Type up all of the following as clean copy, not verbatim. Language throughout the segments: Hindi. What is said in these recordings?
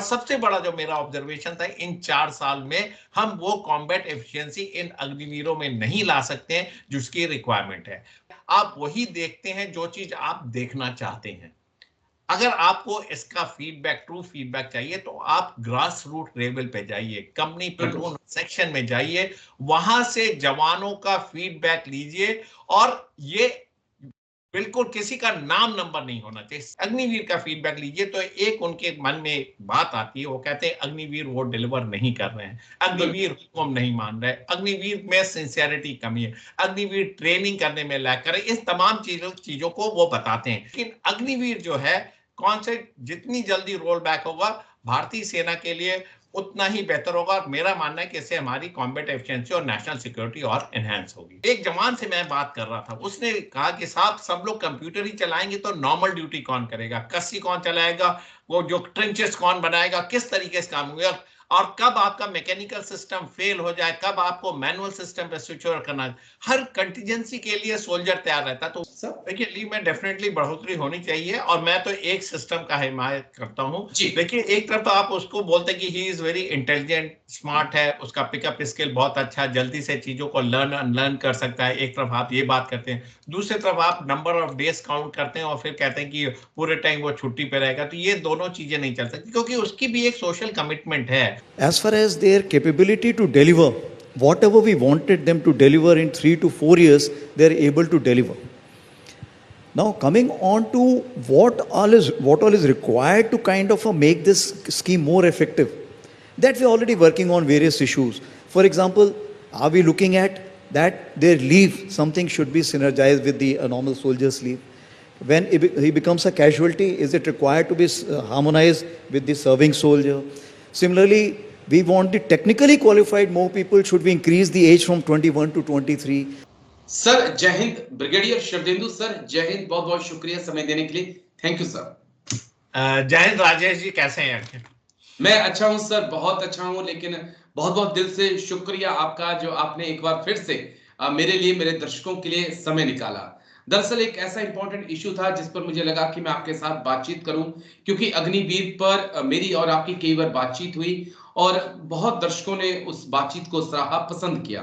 सबसे बड़ा जो मेरा ऑब्जर्वेशन था, इन 4 साल में हम वो कॉम्बैट एफिशिएंसी इन अग्निवीरों में नहीं ला सकते हैं जिसकी रिक्वायरमेंट है। आप वही देखते हैं जो चीज आप देखना चाहते हैं। अगर आपको इसका फीडबैक, ट्रू फीडबैक चाहिए, तो आप ग्रास रूट लेवल पे जाइए, कंपनी प्लटून सेक्शन में जाइए, वहां से जवानों का फीडबैक लीजिए। और ये बिल्कुल किसी का नाम नंबर नहीं होना चाहिए। अग्निवीर का फीडबैक लीजिए तो एक उनके मन में एक बात आती है, वो कहते हैं अग्निवीर वो डिलीवर नहीं कर रहे हैं, अग्निवीर हुक्म नहीं मान रहे, अग्निवीर में सिंसियरिटी कमी है, अग्निवीर ट्रेनिंग करने में लैग कर, इस तमाम चीजों को वो बताते हैं। लेकिन अग्निवीर जो है, कौन से जितनी जल्दी रोल बैक होगा भारतीय सेना के लिए उतना ही बेहतर होगा। और मेरा मानना है कि इससे हमारी कॉम्बैट एफिशिएंसी और नेशनल सिक्योरिटी और एनहांस होगी। एक जवान से मैं बात कर रहा था, उसने कहा कि साहब सब लोग कंप्यूटर ही चलाएंगे तो नॉर्मल ड्यूटी कौन करेगा, कस्सी कौन चलाएगा, वो जो ट्रेंचेस कौन बनाएगा, किस तरीके से काम होगा, और कब आपका मैकेनिकल सिस्टम फेल हो जाए, कब आपको मैनुअल सिस्टम पे स्विच ओवर करना है। हर कंटीजेंसी के लिए सोल्जर तैयार रहता है। तो सब देखिए, लीव में डेफिनेटली बढ़ोतरी होनी चाहिए, और मैं तो एक सिस्टम का हिमायत करता हूं। देखिए, एक तरफ तो आप उसको बोलते हैं कि he is very intelligent, smart है, उसका पिकअप स्किल बहुत अच्छा, जल्दी से चीजों को लर्न अनलर्न कर सकता है, एक तरफ आप ये बात करते हैं। दूसरी तरफ आप नंबर ऑफ डेज काउंट करते हैं और फिर कहते हैं कि पूरे टाइम वो छुट्टी पे रहेगा। तो ये दोनों चीजें नहीं चल सकती, क्योंकि उसकी भी एक सोशल कमिटमेंट है। As far as their capability to deliver whatever we wanted them to deliver in 3 to 4 years, they are able to deliver. Now, coming on to what all is required to kind of make this scheme more effective, that we are already working on various issues. For example, are we looking at that their leave, something should be synergized with the normal soldier's leave? When he becomes a casualty, is it required to be harmonized with the serving soldier? Similarly, we want the technically qualified more people. Should we increase the age from 21 to 23? Sir जय हिंद। ब्रिगेडियर शरदेंदु सर, जय हिंद, बहुत बहुत शुक्रिया समय देने के लिए। Thank you sir. जय हिंद राजेश जी, कैसे हैं? मैं अच्छा हूं सर, बहुत अच्छा हूं, लेकिन बहुत बहुत दिल से शुक्रिया आपका जो आपने एक बार फिर से मेरे लिए, मेरे दर्शकों के लिए समय निकाला। दरअसल एक ऐसा इंपॉर्टेंट इशू था जिस पर मुझे लगा कि मैं आपके साथ बातचीत करूं, क्योंकि अग्निवीर पर मेरी और आपकी कई बार बातचीत हुई और बहुत दर्शकों ने उस बातचीत को सराहा, पसंद किया।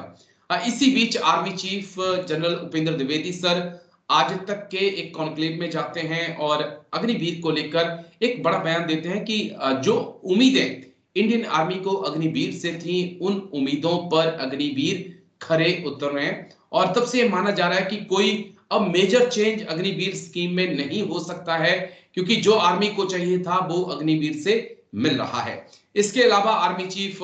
इसी बीच army chief general Upendra Dwivedi sir Aaj Tak के एक कॉन्क्लेव में जाते हैं और अग्निवीर को लेकर एक बड़ा बयान देते हैं कि जो उम्मीदें इंडियन आर्मी को अग्निवीर से थी, उन उम्मीदों पर अग्निवीर खरे उतर रहे हैं। और तब से माना जा रहा है कि कोई अब मेजर चेंज अग्निवीर स्कीम में नहीं हो सकता है, क्योंकि जो आर्मी को चाहिए था वो अग्निवीर से मिल रहा है। इसके अलावा आर्मी चीफ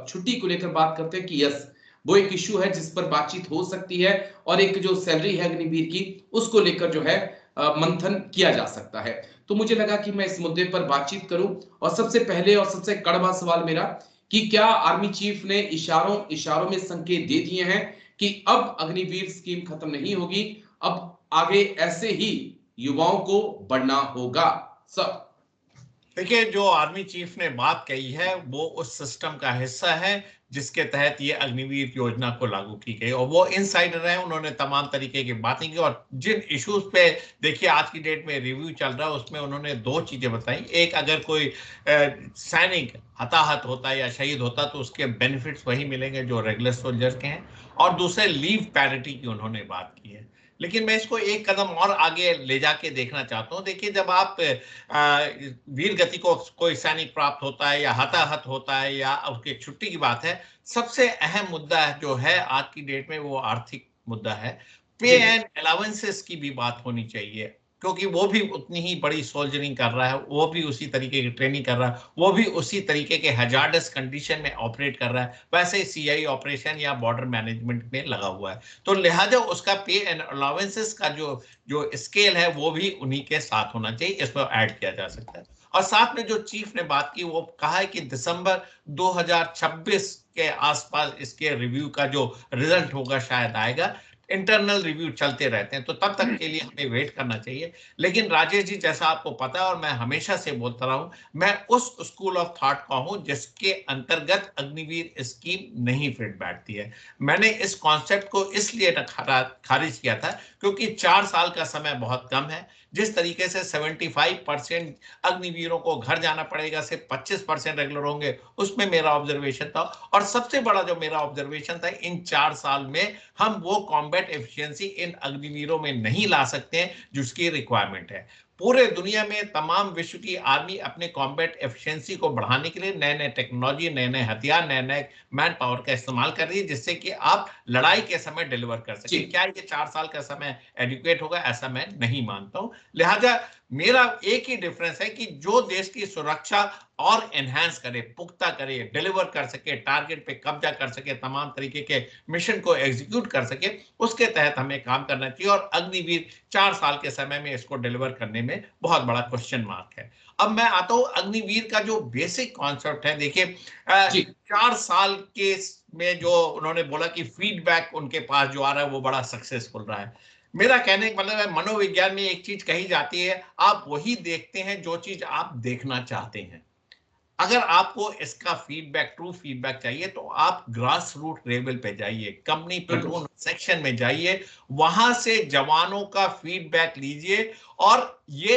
छुट्टी को लेकर बात करते हैं कि यस, वो एक इश्यू है जिस पर बातचीत हो सकती है, और एक जो सैलरी है अग्निवीर की, उसको लेकर जो है मंथन किया जा सकता है। तो मुझे लगा कि मैं इस मुद्दे पर बातचीत करूं, और सबसे पहले और सबसे कड़वा सवाल मेरा कि क्या आर्मी चीफ ने इशारों में संकेत दे दिए हैं कि अब अग्निवीर स्कीम खत्म नहीं होगी, अब आगे ऐसे ही युवाओं को बढ़ना होगा? सर देखिए, जो आर्मी चीफ ने बात कही है वो उस सिस्टम का हिस्सा है जिसके तहत ये अग्निवीर योजना को लागू की गई, और वो इनसाइडर हैं, उन्होंने तमाम तरीके की बातें की। और जिन इश्यूज पे देखिए आज की डेट में रिव्यू चल रहा है, उसमें उन्होंने 2 चीजें बताई। एक, अगर कोई सैनिक हताहत होता है या शहीद होता है तो उसके बेनिफिट्स वही मिलेंगे जो रेगुलर सोल्जर के हैं। और दूसरे, लीव पैरिटी की उन्होंने बात की है। लेकिन मैं इसको एक कदम और आगे ले जाके देखना चाहता हूं। देखिए, जब आप वीर गति को कोई सैनिक प्राप्त होता है या हताहत होता है या उसकी छुट्टी की बात है, सबसे अहम मुद्दा जो है आज की डेट में वो आर्थिक मुद्दा है। पे एंड अलाउंसेस की भी बात होनी चाहिए, क्योंकि वो भी उतनी ही बड़ी सोल्जरिंग कर रहा है, वो भी उसी तरीके की ट्रेनिंग कर रहा है, वो भी उसी तरीके के हजार्डस कंडीशन में ऑपरेट कर रहा है, वैसे सीआई ऑपरेशन या बॉर्डर मैनेजमेंट में लगा हुआ है। तो लिहाजा उसका पे एंड अलाउंसेस का जो जो स्केल है वो भी उन्हीं के साथ होना चाहिए, इसको ऐड किया जा सकता है। और साथ में जो चीफ ने बात की, वो कहा है कि दिसंबर 2026 के आसपास इसके रिव्यू का जो रिजल्ट होगा शायद आएगा। इंटरनल रिव्यू चलते रहते हैं, तो तब तक के लिए हमें वेट करना चाहिए। लेकिन राजेश जी, जैसा आपको पता है और मैं हमेशा से बोलता रहा हूं, मैं उस स्कूल ऑफ थॉट का हूं जिसके अंतर्गत अग्निवीर स्कीम नहीं फिट बैठती है। मैंने इस कॉन्सेप्ट को इसलिए खारिज किया था क्योंकि 4 साल का समय बहुत कम है। जिस तरीके से 75% अग्निवीरों को घर जाना पड़ेगा, सिर्फ 25% रेगुलर होंगे, उसमें मेरा ऑब्जर्वेशन था। और सबसे बड़ा जो मेरा ऑब्जर्वेशन था, इन 4 साल में हम वो कॉम्बैट एफिशिएंसी इन अग्निवीरों में नहीं ला सकते हैं जिसकी रिक्वायरमेंट है। पूरे दुनिया में तमाम विश्व की आर्मी अपने कॉम्बैट एफिशिएंसी को बढ़ाने के लिए नए नए टेक्नोलॉजी, नए नए हथियार, नए नए मैन पावर का इस्तेमाल कर रही है, जिससे कि आप लड़ाई के समय डिलीवर कर सके। क्या ये 4 साल का समय एडिक्वेट होगा? ऐसा मैं नहीं मानता हूं। लिहाजा मेरा एक ही डिफरेंस है कि जो देश की सुरक्षा और एनहांस करे, पुख्ता करे, डिलीवर कर सके, टारगेट पे कब्जा कर सके, तमाम तरीके के मिशन को एग्जीक्यूट कर सके, उसके तहत हमें काम करना चाहिए। और अग्निवीर 4 साल के समय में इसको डिलीवर करने में बहुत बड़ा क्वेश्चन मार्क है। अब मैं आता हूं अग्निवीर का जो बेसिक कॉन्सेप्ट है। देखिए 4 साल के में जो उन्होंने बोला कि फीडबैक उनके पास जो आ रहा है वो बड़ा सक्सेसफुल रहा है। मेरा कहने का मतलब है, मनोविज्ञान में एक चीज कही जाती है, आप वही देखते हैं जो चीज आप देखना चाहते हैं। अगर आपको इसका फीडबैक, ट्रू फीडबैक चाहिए, तो आप ग्रास रूट लेवल पे जाइए, कंपनी प्लेटून सेक्शन में जाइए, वहां से जवानों का फीडबैक लीजिए। और ये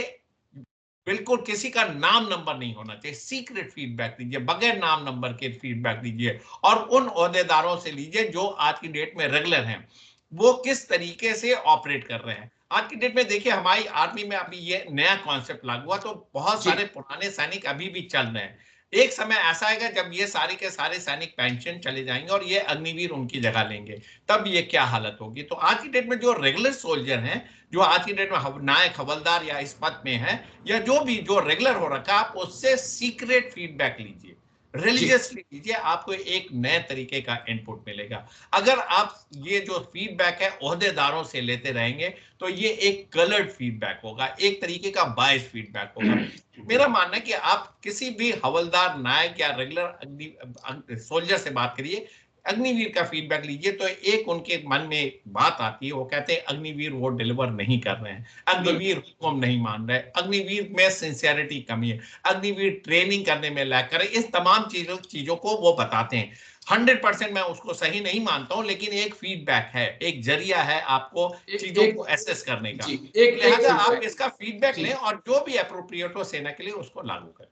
बिल्कुल किसी का नाम नंबर नहीं होना चाहिए, सीक्रेट फीडबैक लीजिए, बगैर नाम नंबर के फीडबैक लीजिए। और उन ओहदेदारों से लीजिए जो आज की डेट में रेगुलर हैं, वो किस तरीके से ऑपरेट कर रहे हैं। आज की डेट में देखिए हमारी आर्मी में अभी ये नया कॉन्सेप्ट लागू हुआ, तो बहुत सारे पुराने सैनिक अभी भी चल रहे हैं। एक समय ऐसा आएगा जब ये सारे के सारे सैनिक पेंशन चले जाएंगे और ये अग्निवीर उनकी जगह लेंगे, तब ये क्या हालत होगी। तो आज की डेट में जो रेगुलर सोल्जर हैं, जो आज की डेट में नायक, हवलदार या इस पद में है, या जो भी जो रेगुलर हो रखा, आप उससे सीक्रेट फीडबैक लीजिए, रिलीजियसली लीजिए, आपको एक नए तरीके का इनपुट मिलेगा। अगर आप ये जो फीडबैक है ओहदेदारों से लेते रहेंगे, तो ये एक कलर्ड फीडबैक होगा, एक तरीके का बायस फीडबैक होगा। मेरा मानना है कि आप किसी भी हवलदार, नायक या रेगुलर सोल्जर से बात करिए, अग्निवीर का फीडबैक लीजिए, तो एक उनके मन में बात आती है, वो कहते हैं अग्निवीर वो डिलीवर नहीं कर रहे हैं, अग्निवीर हुक्म नहीं मान रहे, अग्निवीर में सिंसियरिटी कमी है, अग्निवीर ट्रेनिंग करने में लैग कर रहे। इस तमाम चीजों को वो बताते हैं। 100% मैं उसको सही नहीं मानता हूं, लेकिन एक फीडबैक है, एक जरिया है आपको चीजों को एसेस करने का। लिहाजा आप इसका फीडबैक लें और जो भी अप्रोप्रिएट हो सेना के लिए उसको लागू करें।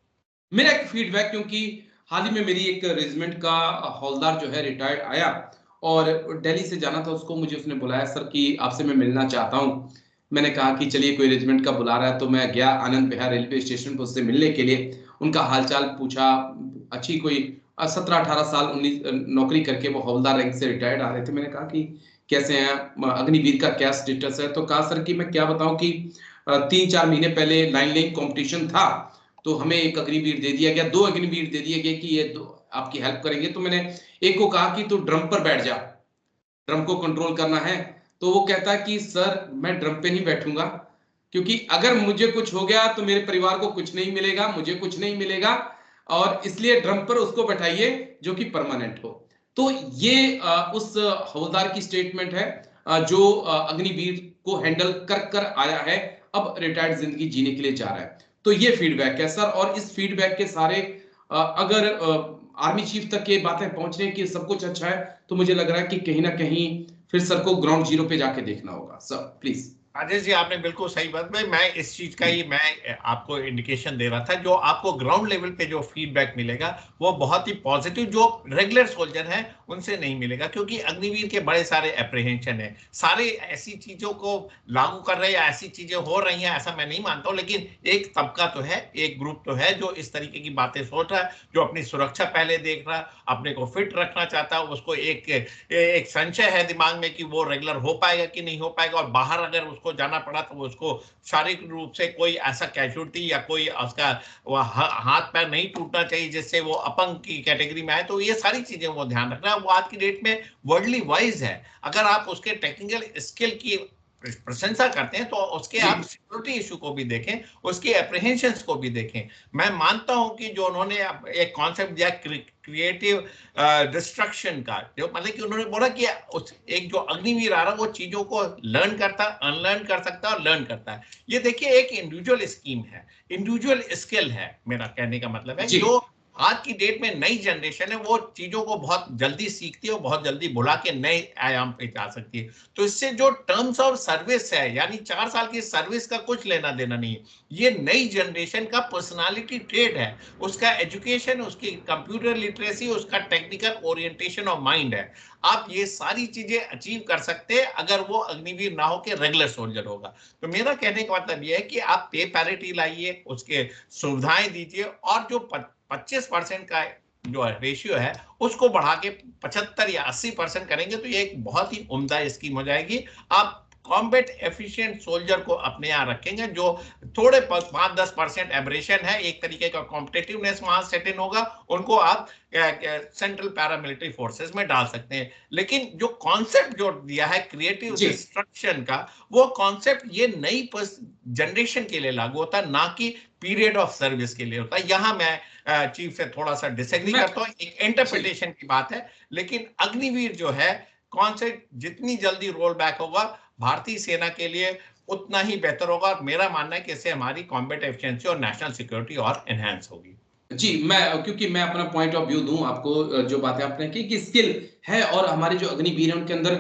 मेरा एक फीडबैक, क्योंकि हाल ही में मेरी एक रेजिमेंट का हौलदार जो है रिटायर्ड आया और दिल्ली से जाना था उसको, मुझे उसने बुलाया, सर कि आपसे मैं मिलना चाहता हूँ। मैंने कहा कि चलिए कोई रेजिमेंट का बुला रहा है, तो मैं गया आनंद विहार रेलवे स्टेशन पर उससे मिलने के लिए, उनका हालचाल पूछा। अच्छी कोई 17-18 साल 19 नौकरी करके वो हौलदार रैंक से रिटायर्ड आ रहे थे। मैंने कहा कि कैसे हैं, अग्निवीर का क्या स्टेटस है। तो कहा सर कि मैं क्या बताऊं कि 3-4 महीने पहले लाइन लेइंग कॉम्पिटिशन था, तो हमें एक अग्निवीर दे दिया गया, 2 अग्निवीर दे दिए गए कि ये आपकी हेल्प करेंगे। तो मैंने एक को कहा कि तू ड्रम पर बैठ जा, ड्रम को कंट्रोल करना है। तो वो कहता है कि सर मैं ड्रम पे नहीं बैठूंगा, क्योंकि अगर मुझे कुछ हो गया तो मेरे परिवार को कुछ नहीं मिलेगा, मुझे कुछ नहीं मिलेगा, और इसलिए ड्रम पर उसको बैठाइए जो कि परमानेंट हो। तो ये उस हवलदार की स्टेटमेंट है जो अग्निवीर को हैंडल कर कर आया है, अब रिटायर्ड जिंदगी जीने के लिए जा रहा है। तो ये फीडबैक है सर, और इस फीडबैक के सारे अगर आर्मी चीफ तक ये बातें पहुंचने की सब कुछ अच्छा है, तो मुझे लग रहा है कि कहीं ना कहीं फिर सर को ग्राउंड जीरो पे जाके देखना होगा। Sir please. राजेश जी, आपने बिल्कुल सही बात में, मैं इस चीज का ही मैं आपको इंडिकेशन दे रहा था। जो आपको ग्राउंड लेवल पे जो फीडबैक मिलेगा वो बहुत ही पॉजिटिव, जो रेगुलर सोल्जर हैं उनसे नहीं मिलेगा, क्योंकि अग्निवीर के बड़े सारे एप्रीहेंशन है, सारे ऐसी चीजों को लागू कर रहे हैं या ऐसी चीजें हो रही हैं, ऐसा मैं नहीं मानता हूं। लेकिन एक तबका तो है, एक ग्रुप तो है जो इस तरीके की बातें सोच रहा है, जो अपनी सुरक्षा पहले देख रहा है, अपने को फिट रखना चाहता है, उसको एक संशय है दिमाग में कि वो रेगुलर हो पाएगा कि नहीं हो पाएगा, और बाहर अगर उसको जाना पड़ा तो उसको शारीरिक रूप से कोई ऐसा कैजुअलिटी या कोई उसका हाथ पैर नहीं टूटना चाहिए जिससे वो अपंग की कैटेगरी में आए। तो ये सारी चीजें वो ध्यान रखना है। वो आज की डेट में वर्ल्डली वाइज है। अगर आप उसके टेक्निकल स्किल की प्रशंसा करते हैं तो उसके आप सिक्योरिटी इशू को भी देखें, उसके एप्रीहेंशंस को भी देखें। मैं मानता हूं कि जो उन्होंने एक कॉन्सेप्ट दिया क्रिएटिव डिस्ट्रक्शन का, जो मतलब कि उन्होंने बोला कि एक जो अग्निवीर आ रहा है वो चीजों को लर्न करता है, अनलर्न कर सकता है और लर्न करता है। ये देखिए एक इंडिविजुअल स्कीम है, इंडिविजुअल स्किल है, मेरा कहने का मतलब है, जो आज की डेट में नई जनरेशन है, वो चीजों को बहुत जल्दी सीखती है और बहुत जल्दी भुला के नए आयाम पे जा सकती है। तो इससे जो टर्म्स ऑफ सर्विस है, यानी 4 साल की सर्विस का कुछ लेना देना नहीं है। ये नई जनरेशन का पर्सनालिटी ट्रेट है, उसका एजुकेशन, उसकी कंप्यूटर लिटरेसी, उसका टेक्निकल ओरिएंटेशन ऑफ माइंड है। आप ये सारी चीजें अचीव कर सकते हैं अगर वो अग्निवीर ना हो के रेगुलर सोल्जर होगा। तो मेरा कहने का मतलब ये है कि आप पे पैरिटी लाइए, उसके सुविधाएं दीजिए, और जो 25% का जो रेशियो है उसको बढ़ा के 75 या 80% करेंगे तो ये एक बहुत ही उम्दा स्कीम हो जाएगी। आप कॉम्बैट एफिशिएंट सोल्जर को अपने यहाँ रखेंगे, जो थोड़े 5-10% एब्रेशन है, एक तरीके का कॉम्पिटिटिवनेस वहां सेट इन होगा, उनको आप सेंट्रल पैरामिलिट्री फोर्सेस में डाल सकते हैं। लेकिन जो कॉन्सेप्ट जो दिया है क्रिएटिव डिस्ट्रक्शन का, वो कॉन्सेप्ट ये नई जनरेशन के लिए लागू होता है, ना कि पीरियड ऑफ सर्विस के लिए होता है। यहां मैं चीफ से थोड़ा सा डिसएग्री करता हूं, एक इंटरप्रिटेशन की बात है। लेकिन अग्निवीर जो है कॉन्सेप्ट जितनी जल्दी रोल बैक होगा भारतीय सेना के लिए उतना ही बेहतर होगा, और मेरा मानना है कि इससे हमारी कॉम्बैट एफिशिएंसी और नेशनल सिक्योरिटी और एनहांस होगी। जी, क्योंकि मैं अपना पॉइंट ऑफ व्यू दूं आपको, जो बातें आपने की कि स्किल है और हमारे जो अग्निवीर हैं उनके अंदर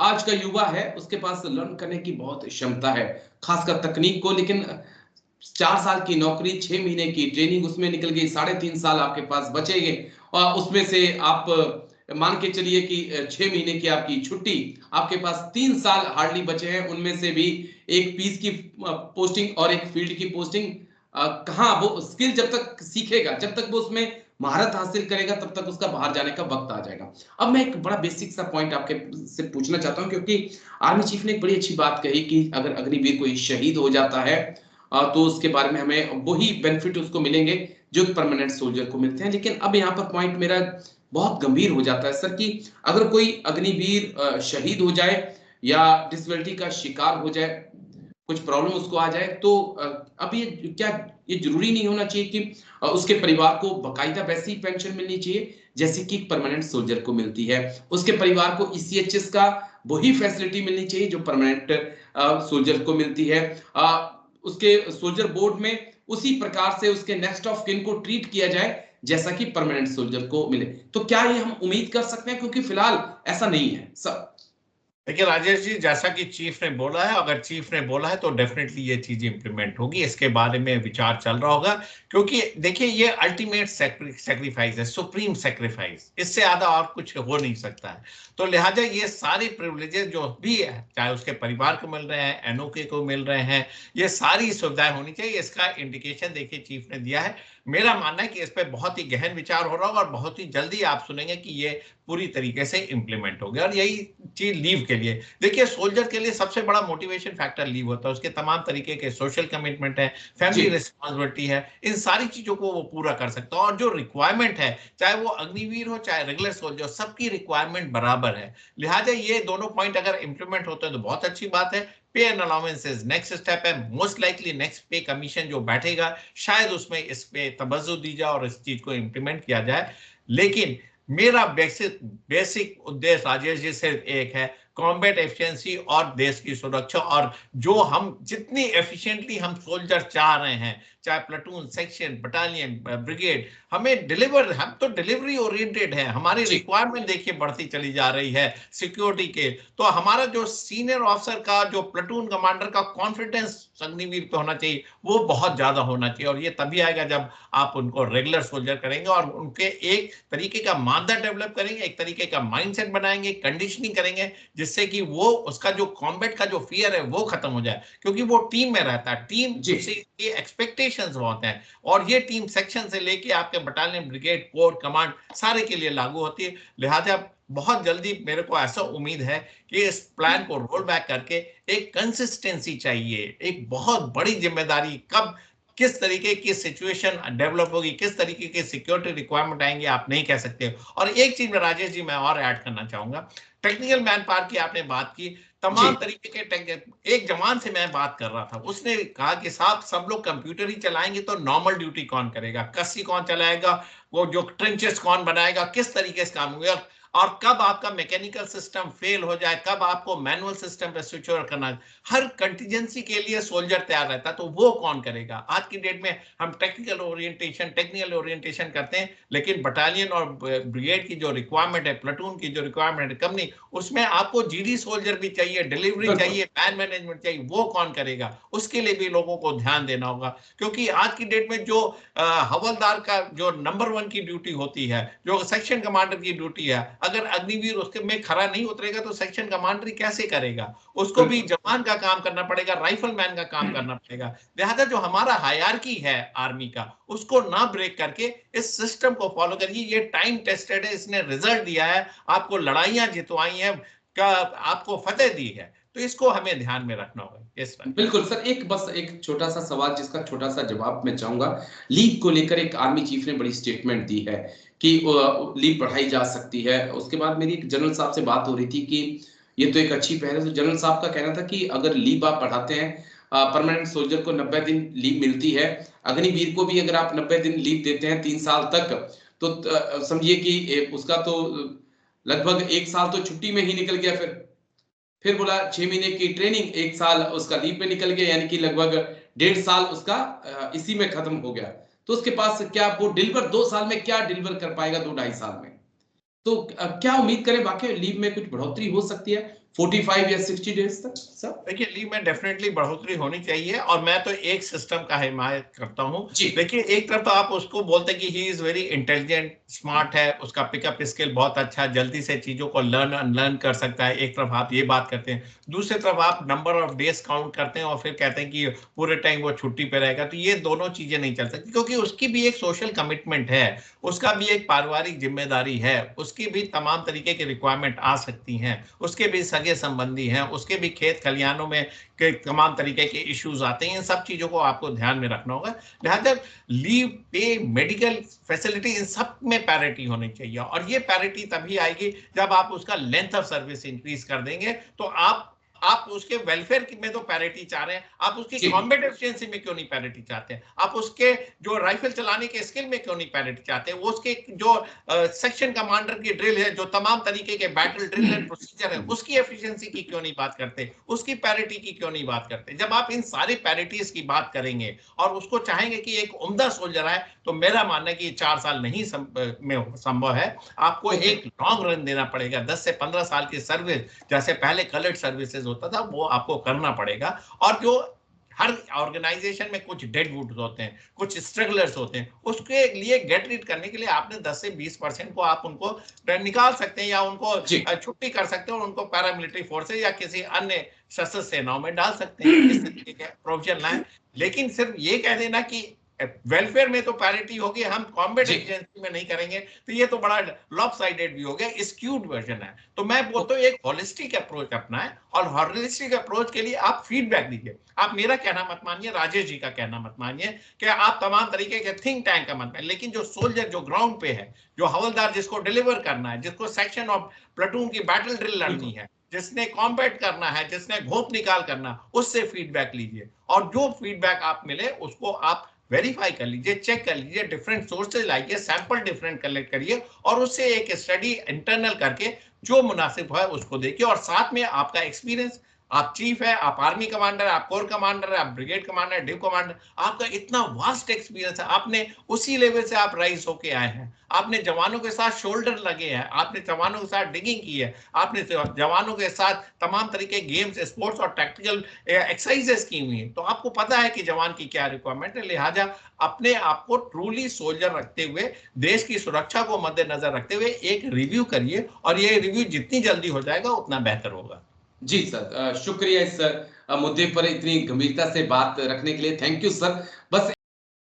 आज का युवा है उसके पास लर्न करने की बहुत क्षमता है, खासकर तकनीक को। लेकिन 4 साल की नौकरी, 6 महीने की ट्रेनिंग उसमें निकल गई, 3.5 साल आपके पास बचेंगे और उसमें से आप मान के चलिए कि 6 महीने की आपकी छुट्टी, आपके पास 3 साल हार्डली बचे हैं, उनमें से भी एक पीस की पोस्टिंग और एक फील्ड की पोस्टिंग। कहाँ वो स्किल जब तक सीखेगा, जब तक वो उसमें महारत हासिल करेगा, तब तक उसका बाहर जाने का वक्त आ जाएगा। अब मैं एक बड़ा बेसिक सा पॉइंट आपके से पूछना चाहता हूं, क्योंकि आर्मी चीफ ने एक बड़ी अच्छी बात कही कि अगर अग्निवीर कोई शहीद हो जाता है तो उसके बारे में हमें वही बेनिफिट उसको मिलेंगे जो परमानेंट सोल्जर को मिलते हैं। लेकिन अब यहाँ पर पॉइंट मेरा बहुत गंभीर हो जाता है सर, कि अगर कोई अग्निवीर शहीद हो जाए या डिसेबिलिटी का शिकार हो जाए, कुछ प्रॉब्लम उसको आ जाए, तो अब ये जरूरी नहीं होना चाहिए कि उसके परिवार को बकायदा वैसी पेंशन मिलनी चाहिए जैसे कि परमानेंट सोल्जर को मिलती है, उसके परिवार को ईसीएचएस का वही फैसिलिटी मिलनी चाहिए जो परमानेंट सोल्जर को मिलती है, उसके सोल्जर बोर्ड में उसी प्रकार से उसके नेक्स्ट ऑफ किन को ट्रीट किया जाए जैसा कि परमानेंट सोल्जर को मिले। तो क्या ये हम उम्मीद कर सकते हैं, क्योंकि फिलहाल ऐसा नहीं है सर? देखिए राजेश जी, जैसा कि चीफ ने बोला है, अगर चीफ ने बोला है तो डेफिनेटली ये चीज इंप्लीमेंट होगी, इसके बारे में विचार चल रहा होगा। क्योंकि देखिए ये अल्टीमेट सेक्रीफाइस है, सुप्रीम सेक्रीफाइस, इससे ज्यादा और कुछ हो नहीं सकता है। तो लिहाजा ये सारे प्रिविलेजेस जो भी है, चाहे उसके परिवार को मिल रहे हैं, एनओके को मिल रहे हैं, ये सारी सुविधाएं होनी चाहिए। इसका इंडिकेशन देखिए चीफ ने दिया है। मेरा मानना है कि इस पर बहुत ही गहन विचार हो रहा होगा और बहुत ही जल्दी आप सुनेंगे कि ये पूरी तरीके से इंप्लीमेंट हो गया। और यही चीज लीव के लिए, देखिए सोल्जर के लिए सबसे बड़ा मोटिवेशन फैक्टर लीव होता है, उसके तमाम तरीके के सोशल कमिटमेंट है, फैमिली रिस्पॉन्सिबिलिटी है, इन सारी चीजों को वो पूरा कर सकता है। और जो रिक्वायरमेंट है, चाहे वो अग्निवीर हो चाहे रेगुलर सोल्जर, सबकी रिक्वायरमेंट बराबर है। लिहाजा ये दोनों पॉइंट अगर इंप्लीमेंट होते हैं तो बहुत अच्छी बात है। पे एंड अलाउंसेस नेक्स्ट स्टेप है, मोस्ट लाइकली नेक्स्ट पे कमीशन जो बैठेगा शायद उसमें इस पे तवज्जो दी जाए और इस चीज को इंप्लीमेंट किया जाए। लेकिन मेरा बेसिक उद्देश्य राजेश जी सिर्फ एक है, कॉम्बैट एफिशिएंसी और देश की सुरक्षा। और जो हम जितनी एफिशिएंटली हम सोल्जर चाह रहे हैं, चाहे प्लेटून, सेक्शन, बटालियन, ब्रिगेड, हमें डिलीवर, हम तो डिलीवरी ओरिएंटेड है, हमारी रिक्वायरमेंट देखिए बढ़ती चली जा रही है सिक्योरिटी के। तो हमारा जो सीनियर ऑफिसर का, जो प्लेटून कमांडर का कॉन्फिडेंस अग्निवीर पे होना चाहिए, वो बहुत ज्यादा होना चाहिए। और ये तभी आएगा जब आप उनको रेगुलर सोल्जर करेंगे और उनके एक तरीके का मानदंड डेवलप करेंगे, एक तरीके का माइंडसेट बनाएंगे, कंडीशनिंग करेंगे, जिससे कि वो उसका जो कॉम्बैट का जो फियर है वो खत्म हो जाए। क्योंकि वो टीम में रहता है, टीम से ये एक्सपेक्टेशंस बहुत हैं, और ये टीम सेक्शन से लेके आपके बटालियन, ब्रिगेड, कोर, कमांड सारे के लिए लागू होती है। लिहाजा बहुत जल्दी मेरे को ऐसा उम्मीद है कि इस प्लान को रोल बैक करके एक कंसिस्टेंसी चाहिए, एक बहुत बड़ी जिम्मेदारी, कब किस तरीके की सिचुएशन डेवलप होगी, किस तरीके की सिक्योरिटी रिक्वायरमेंट आएंगे, आप नहीं कह सकते। और एक चीज में राजेश जी मैं और ऐड करना चाहूंगा, टेक्निकल मैन पावर की आपने बात की, तमाम तरीके के एक जवान से मैं बात कर रहा था, उसने कहा कि साहब सब लोग कंप्यूटर ही चलाएंगे तो नॉर्मल ड्यूटी कौन करेगा, कस्सी कौन चलाएगा, वो जो ट्रेंचेस कौन बनाएगा, किस तरीके से काम होगा। और कब आपका मैकेनिकल सिस्टम फेल हो जाए, कब आपको मैनुअल सिस्टम पे स्विच ओवर करना, हर कंटीजेंसी के लिए सोल्जर तैयार रहता है। तो वो कौन करेगा? आज की डेट में हम टेक्निकल ओरिएंटेशन करते हैं, लेकिन बटालियन और ब्रिगेड की जो रिक्वायरमेंट है, प्लाटून की जो रिक्वायरमेंट है कंपनी, उसमें आपको जीडी सोल्जर भी चाहिए, डिलीवरी चाहिए, मैन मैनेजमेंट चाहिए। वो कौन करेगा? उसके लिए भी लोगों को ध्यान देना होगा, क्योंकि आज की डेट में जो हवलदार का जो नंबर 1 की ड्यूटी होती है, जो सेक्शन कमांडर की ड्यूटी है, अगर अग्निवीर उसके में खरा नहीं उतरेगा तो सेक्शन कमांडर कैसे करेगा? उसको भी जवान का काम करना पड़ेगा, राइफलमैन का काम करना पड़ेगा। लिहाजा जो हमारा हायरार्की है आर्मी का, उसको ना ब्रेक करके इस सिस्टम को फॉलो करिए। ये टाइम टेस्टेड है, इसने रिजल्ट दिया है, आपको लड़ाइयां जितवाई हैं, आपको फतेह दी है। तो इसको हमें ध्यान में रखना होगा। Yes sir. बिल्कुल सर, बस एक छोटा सा सवाल जिसका छोटा सा जवाब मैं चाहूंगा। लीव को लेकर एक आर्मी चीफ ने बड़ी स्टेटमेंट दी है कि लीव बढ़ाई जा सकती है। उसके बाद मेरी जनरल साहब से बात हो रही थी कि ये तो एक अच्छी पहल है। तो जनरल साहब का कहना था कि अगर लीव आप बढ़ाते हैं, परमानेंट सोल्जर को 90 दिन लीव मिलती है, अग्निवीर को भी अगर आप 90 दिन लीव देते हैं 3 साल तक, तो समझिए कि उसका तो लगभग 1 साल तो छुट्टी में ही निकल गया। फिर बोला 6 महीने की ट्रेनिंग, 1 साल उसका लीव पे निकल गया, यानी कि लगभग 1.5 साल उसका इसी में खत्म हो गया। तो उसके पास क्या वो डिलीवर 2 साल में क्या डिलीवर कर पाएगा 2-2.5 साल में? तो क्या उम्मीद करें, वाकई लीव में कुछ बढ़ोतरी हो सकती है 45 या 60 डेज तक सर? देखिए, लीव में डेफिनेटली बढ़ोतरी होनी चाहिए, और मैं तो एक सिस्टम का हिमायत करता हूं। देखिए, एक तरफ तो आप उसको बोलते हैं कि he is very intelligent, smart है, उसका पिकअप स्किल बहुत अच्छा, जल्दी से चीजों को लर्न अनलर्न कर सकता है। एक तरफ आप ये बात करते हैं, दूसरी तरफ आप नंबर ऑफ डेज काउंट करते हैं और फिर कहते हैं कि पूरे टाइम वो छुट्टी पे रहेगा। तो ये दोनों चीजें नहीं चल सकती, क्योंकि उसकी भी एक सोशल कमिटमेंट है, उसका भी एक पारिवारिक जिम्मेदारी है, उसकी भी तमाम तरीके की रिक्वायरमेंट आ सकती हैं, उसके भी सगे संबंधी हैं, उसके भी खेत खलियानों में के तमाम तरीके के इश्यूज आते हैं। इन सब चीजों को आपको ध्यान में रखना होगा। लिहाजा लीव पे, मेडिकल फैसिलिटी, इन सब में पैरिटी होनी चाहिए, और ये पैरिटी तभी आएगी जब आप उसका लेंथ ऑफ सर्विस इंक्रीज कर देंगे। तो आप उसके वेलफेयर में तो पैरिटी चाह रहे हैं, आप उसकी कॉम्बैट एफिशिएंसी में क्यों नहीं पैरिटी चाहते हैं? आप उसके जो राइफल चलाने के स्किल में क्यों नहीं पैरिटी चाहते हैं? वो उसके जो सेक्शन कमांडर की ड्रिल है, जो तमाम तरीके के बैटल ड्रिल एंड प्रोसीजर है, उसकी एफिशिएंसी की क्यों नहीं बात करते? उसकी पैरिटी की क्यों नहीं बात करते? जब आप इन सारी पैरिटीज की बात करेंगे और उसको चाहेंगे कि एक उम्दा सोल्जर आए, तो मेरा मानना है कि 4 साल नहीं में संभव है। आपको एक लॉन्ग रन देना पड़ेगा, 10 से 15 साल की सर्विस, जैसे पहले कलर्ड सर्विसेज होता था, वो आपको करना पड़ेगा। और जो हर ऑर्गेनाइजेशन में कुछ डेड वुड होते हैं, कुछ स्ट्रगलर्स होते हैं, उसके लिए गेट रीड करने के लिए आपने 10 से 20% को आप उनको निकाल सकते हैं, या उनको छुट्टी कर सकते हैं और उनको पैरामिलिट्री फोर्सेज या किसी अन्य सशस्त्र सेनाओं में डाल सकते हैं। इस तरीके के प्रोविजन लाएं। लेकिन सिर्फ ये कह देना कि वेलफेयर में तो पैरिटी होगी, हम कॉम्बैट एफिशिएंसी में नहीं करेंगे, तो ये तो बड़ा लॉपसाइडेड भी हो गया, स्क्यूड वर्जन है। तो मैं बोलता हूं एक होलिस्टिक अप्रोच अपनाएं, और होलिस्टिक अप्रोच के लिए आप फीडबैक दीजिए। आप मेरा कहना मत मानिए, राजेश जी का कहना मत मानिए, कि आप तमाम तरीके के थिंक टैंक का मत मानिए, लेकिन जो सोल्जर जो ग्राउंड पे है, जो हवलदार जिसको डिलीवर करना है, जिसको सेक्शन ऑफ प्लाटून की बैटल ड्रिल लड़नी है, जिसने कॉम्बैट करना है, जिसने घोप निकाल करना, उससे फीडबैक लीजिए, और जो फीडबैक आप मिले उसको आप वेरीफाई कर लीजिए, चेक कर लीजिए, डिफरेंट सोर्सेज लाइए, सैंपल डिफरेंट कलेक्ट करिए, और उससे एक स्टडी इंटरनल करके जो मुनासिब है उसको देखिए। और साथ में आपका एक्सपीरियंस, आप चीफ है, आप आर्मी कमांडर, आप कोर कमांडर, आप ब्रिगेड कमांडर, डिव कमांडर, आपका इतना वास्ट एक्सपीरियंस है, आपने उसी लेवल से आप राइज होके आए हैं, आपने जवानों के साथ शोल्डर लगे हैं, आपने जवानों के साथ डिगिंग की है, आपने जवानों के साथ तमाम तरीके गेम्स, स्पोर्ट्स और टैक्टिकल एक्सरसाइजेस की हुई है, तो आपको पता है कि जवान की क्या रिक्वायरमेंट है। लिहाजा अपने आप को ट्रूली सोल्जर रखते हुए, देश की सुरक्षा को मद्देनजर रखते हुए एक रिव्यू करिए, और ये रिव्यू जितनी जल्दी हो जाएगा उतना बेहतर होगा। जी सर, शुक्रिया इस मुद्दे पर इतनी गंभीरता से बात रखने के लिए। Thank you sir. बस